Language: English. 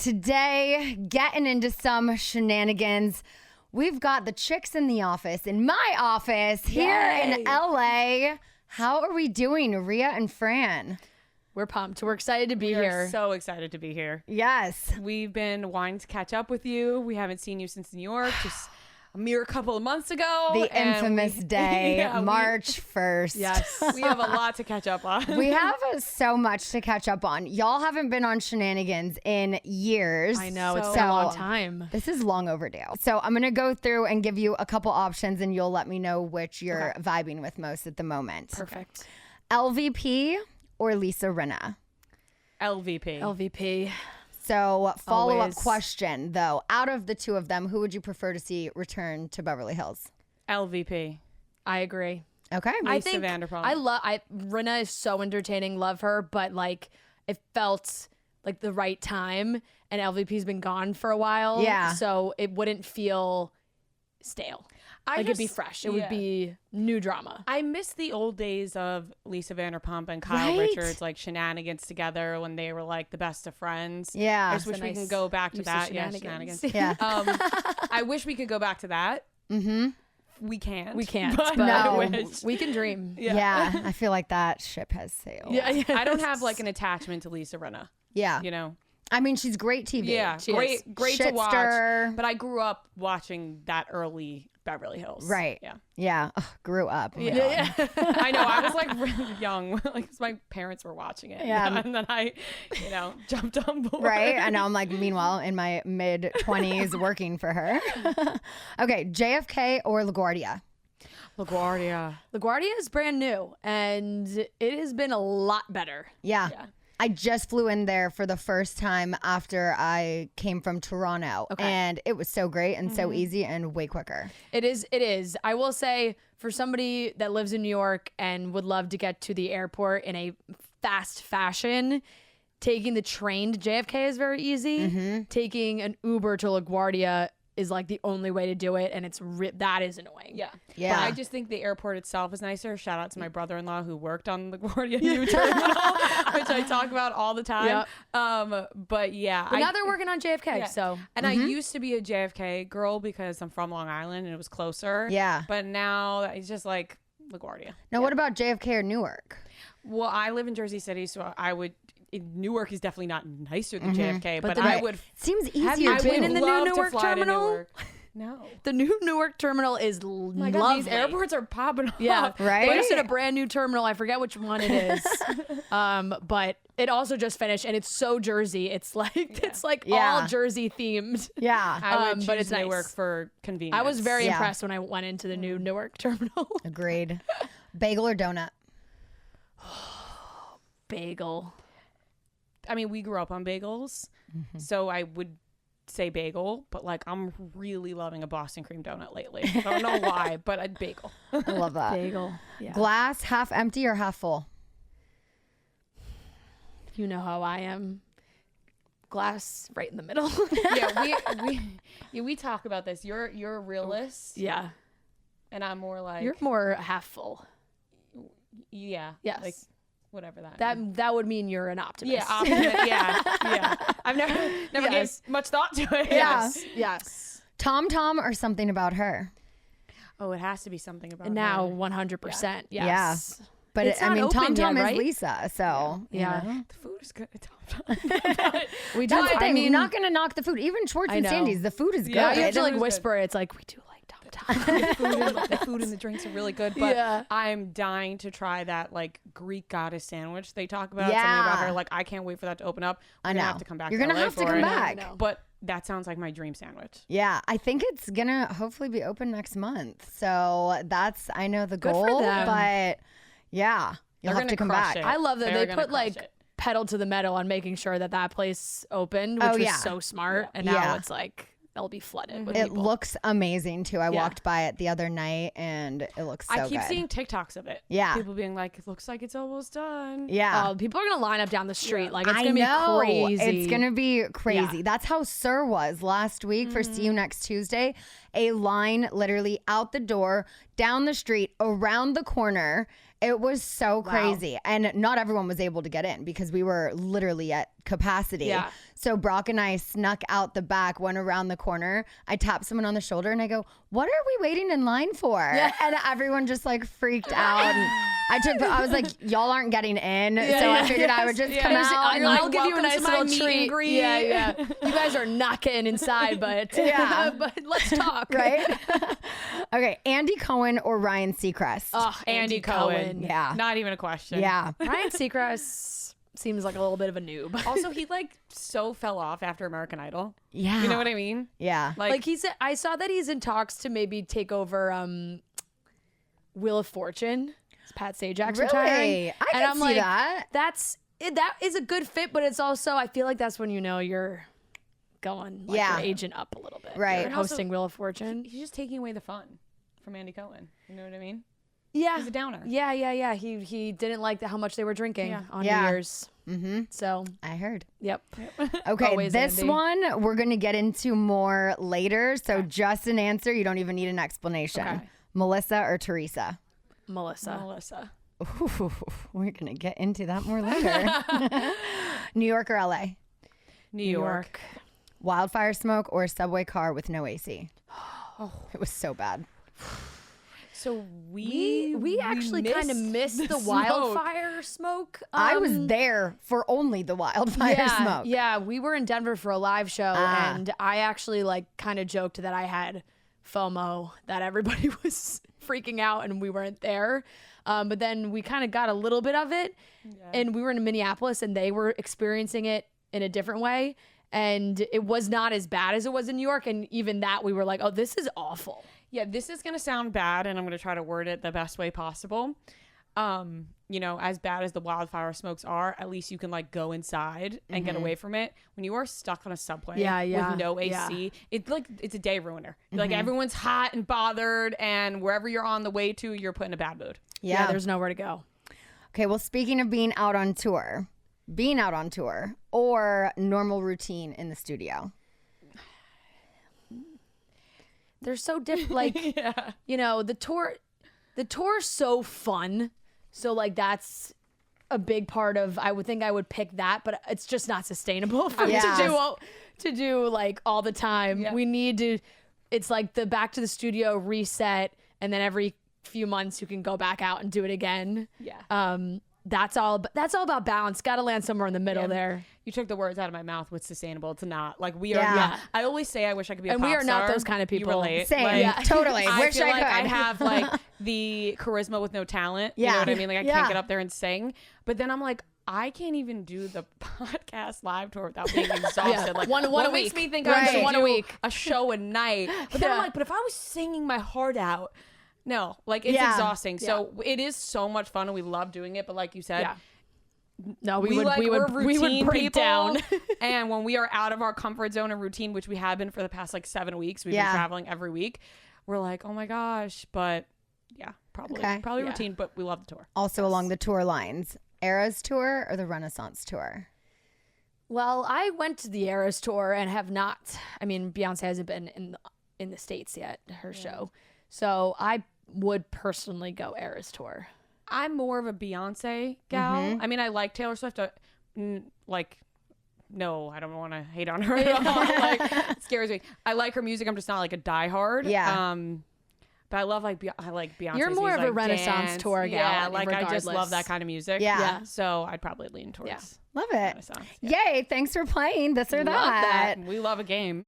today, getting into some shenanigans. We've got the chicks in the office, in my office, here in LA. How are we doing, Ria and Fran? We're pumped. We're excited to be here. We're so excited to be here. Yes. We've been wanting to catch up with you. We haven't seen you since New York, just a mere couple of months ago. The infamous day, March 1st. Yes. We have a lot to catch up on. We have so much to catch up on. Y'all haven't been on shenanigans in years. I know. It's been a long time. This is long overdue. So I'm going to go through and give you a couple options and you'll let me know which you're vibing with most at the moment. Perfect. LVP or Lisa Rinna? LVP. LVP. So follow-up Always. question, though. Out of the two of them, who would you prefer to see return to Beverly Hills? LVP. I agree. Okay. I Lisa think Vanderpump. Rinna is so entertaining. Love her, but like it felt like the right time, and LVP's been gone for a while. Yeah. So it wouldn't feel stale. It'd be fresh. It would be new drama. I miss the old days of Lisa Vanderpump and Kyle Richards, like shenanigans together when they were like the best of friends. Yeah. I just wish we can go back to use that. of Yeah, shenanigans. shenanigans. Yeah. I wish we could go back to that. Mm-hmm. We can't. We can't. But But No. I wish. we can dream. Yeah. I feel like that ship has sailed. Yeah. I don't have like an attachment to Lisa Rinna. Yeah. You know. I mean, she's great TV. Yeah. She Great to watch. Shitster. But I grew up watching that early Beverly Hills. Right. Yeah. Yeah. Ugh, grew up. Oh my God. Yeah. I know. I was like really young, like 'cause my parents were watching it. Yeah. And then I, jumped on board. Right. And now I'm like, meanwhile, in my mid 20s working for her. Okay. JFK or LaGuardia? LaGuardia. LaGuardia is brand new, and it has been a lot better. Yeah. Yeah. I just flew in there for the first time after I came from Toronto. Okay. And it was so great and so easy and way quicker. It is. It is. I will say, for somebody that lives in New York and would love to get to the airport in a fast fashion, taking the train to JFK is very easy. Taking an Uber to LaGuardia is like the only way to do it, and that is annoying. Yeah. Yeah. But I just think the airport itself is nicer. Shout out to my brother-in-law who worked on the LaGuardia New Terminal, which I talk about all the time. But yeah. But now they're working on JFK, Yeah. so. And I used to be a JFK girl because I'm from Long Island and it was closer. Yeah. But now it's just like LaGuardia. Now, what about JFK or Newark? Well, I live in Jersey City, so Newark is definitely not nicer than JFK, but the- I would. Seems easier. Have you too. been in the new love to Newark fly to terminal? Newark. No. The new Newark terminal is Oh my lovely. God, these airports are popping off. Yeah, Right? They just did a brand new terminal. I forget which one it is, but it also just finished, and it's so Jersey. It's like Yeah. all Jersey themed. Yeah. I would choose but it's nice. Newark for convenience. I was very Yeah. impressed when I went into the new Newark terminal. Agreed. Bagel or donut? Bagel. I mean, we grew up on bagels, so I would say bagel, but like I'm really loving a Boston cream donut lately. I don't know why, but a bagel. I love that. Bagel. Yeah. Glass half empty or half full? You know how I am. Glass right in the middle. we talk about this. You're a realist, Yeah. and I'm more like You're more half full. yeah, Yes. like whatever that means. That would mean you're an optimist. Yeah, optimist, yeah. I've never Yes. gave much thought to it. Yeah. Yes. Tom or something about her? Oh, it has to be something about And now her. 100%. Yes. But It's I not mean, open Tom yet, is right? Lisa, so Yeah. you know. The food is good. We do. That's the I thing. mean, We're not gonna knock the food. Even Schwartz I and know. Sandy's, the food is Yeah, good. you have to like It was whisper. It's like, we do like Tom. the food and the drinks are really good, but Yeah. I'm dying to try that like Greek goddess sandwich they talk about. Something Yeah. about her. Like I can't wait for that to open up. We're I know. gonna have to come back. You're to gonna LA have to for come it. back. I know. But that sounds like my dream sandwich. Yeah, I think it's gonna hopefully be open next month. So that's I know the Good for goal, them. but yeah, you'll They're have to gonna come crush back. it. I love that They're they gonna put crush like it. pedal to the metal on making sure that place opened, which Oh, was yeah. so smart. And now Yeah. it's like they'll be flooded with It people. looks amazing too. I Yeah. walked by it the other night and it looks so I keep good. seeing TikToks of it. Yeah. People being like, it looks like it's almost done. Yeah. People are gonna line up down the street. Like it's I gonna know. be crazy. It's gonna be crazy. Yeah. That's how Sir was last week for See You Next Tuesday. A line literally out the door, down the street, around the corner. It was so crazy. And not everyone was able to get in because we were literally at capacity. Yeah. So Brock and I snuck out the back, went around the corner. I tapped someone on the shoulder and I go, what are we waiting in line for? Yeah. And everyone just like freaked out. And I was like, y'all aren't getting in. So I figured I would just come out. And I'll give you a welcome to nice my little meet treat. and greet. Yeah. You guys are not getting inside, but but let's talk. Right? Okay. Andy Cohen or Ryan Seacrest? Oh, Andy Cohen. Yeah. Not even a question. Yeah. Ryan Seacrest seems like a little bit of a noob. Also, he like so fell off after American Idol. Yeah. You know what I mean? Yeah. Like he said, I saw that he's in talks to maybe take over Wheel of Fortune. It's Pat Sajak's retiring. I can see that. That is a good fit, but it's also, I feel like that's when you know you're going like your agent up a little bit. Right. You're hosting Wheel of Fortune. He's just taking away the fun from Andy Cohen. You know what I mean? Yeah. He's a downer. Yeah. He didn't like how much they were drinking on New Year's. Mm-hmm. So I heard. Yep. Okay, Always this Andy. one we're going to get into more later. So just an answer. You don't even need an explanation. Okay. Melissa or Teresa? Melissa. Ooh, we're going to get into that more later. New York or LA? New York. Wildfire smoke or subway car with no AC? Oh, it was so bad. So We actually kind of missed the smoke. wildfire smoke. I was there for only the wildfire smoke. Yeah, we were in Denver for a live show, and I actually like kind of joked that I had FOMO, that everybody was freaking out and we weren't there. But then we kind of got a little bit of it, and we were in Minneapolis, and they were experiencing it in a different way, and it was not as bad as it was in New York. And even that, we were like, "Oh, this is awful." Yeah, this is going to sound bad, and I'm going to try to word it the best way possible. You know, as bad as the wildfire smokes are, at least you can like go inside and get away from it. When you are stuck on a subway with no AC, it's a day ruiner. Like everyone's hot and bothered, and wherever you're on the way to, you're put in a bad mood. Yeah, there's nowhere to go. Okay, well, speaking of being out on tour or normal routine in the studio. They're so different. Like, you know, the tour's so fun. So like that's a big part of, I would think I would pick that, but it's just not sustainable for me to do like all the time. Yeah. We need to, it's like the back to the studio reset, and then every few months you can go back out and do it again. Yeah. That's all about balance. Got to land somewhere in the middle there. You took the words out of my mouth with sustainable. It's not. Like we are. I always say I wish I could be a pop we are star. not those kind of people. You relate. Same. Like, Totally. I Wish feel I like could. I have like the charisma with no talent. You know what I mean? Like I can't get up there and sing. But then I'm like, I can't even do the podcast live tour without being exhausted. Like one what a makes week. me think I should One do a week. a show a night. But then I'm like, but if I was singing my heart out, no, like it's exhausting. So it is so much fun and we love doing it. But like you said. No, we we're would break people, down. And when we are out of our comfort zone and routine, which we have been for the past like 7 weeks, we've been traveling every week. We're like, oh my gosh, but probably routine, but we love the tour. Also along the tour lines, Eras tour or the Renaissance tour? Well, I went to the Eras tour and have not. I mean, Beyonce hasn't been in the States yet, her show. So I would personally go Eras tour. I'm more of a Beyonce gal. I mean, I like Taylor Swift. No, I don't want to hate on her at all. Like, it scares me. I like her music. I'm just not like a diehard. Yeah. But I love like Beyonce's You're more music, of a Renaissance dance. tour gal. Yeah, like I just regardless. love that kind of music. Yeah. So I'd probably lean towards Love it. Renaissance. Yay. Thanks for playing this or Love that. that. We love a game.